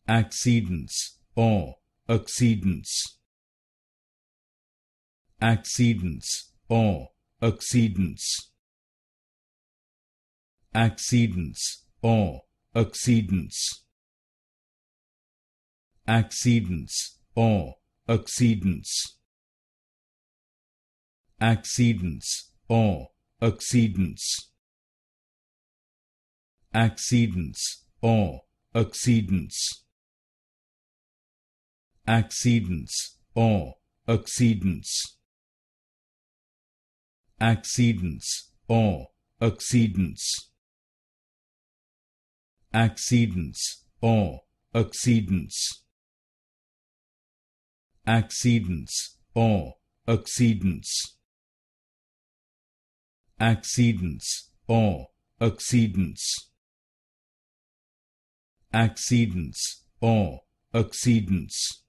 Accedence or accedence. Accedence or accedence. Accedence or accedence. Accedence or accedence. Accedence or accedence. Accedence or accedence. Accedence or accedence. Accedence or accedence. Accedence or accedence. Accedence or accedence. Accedence or accedence. Accedence or accedence.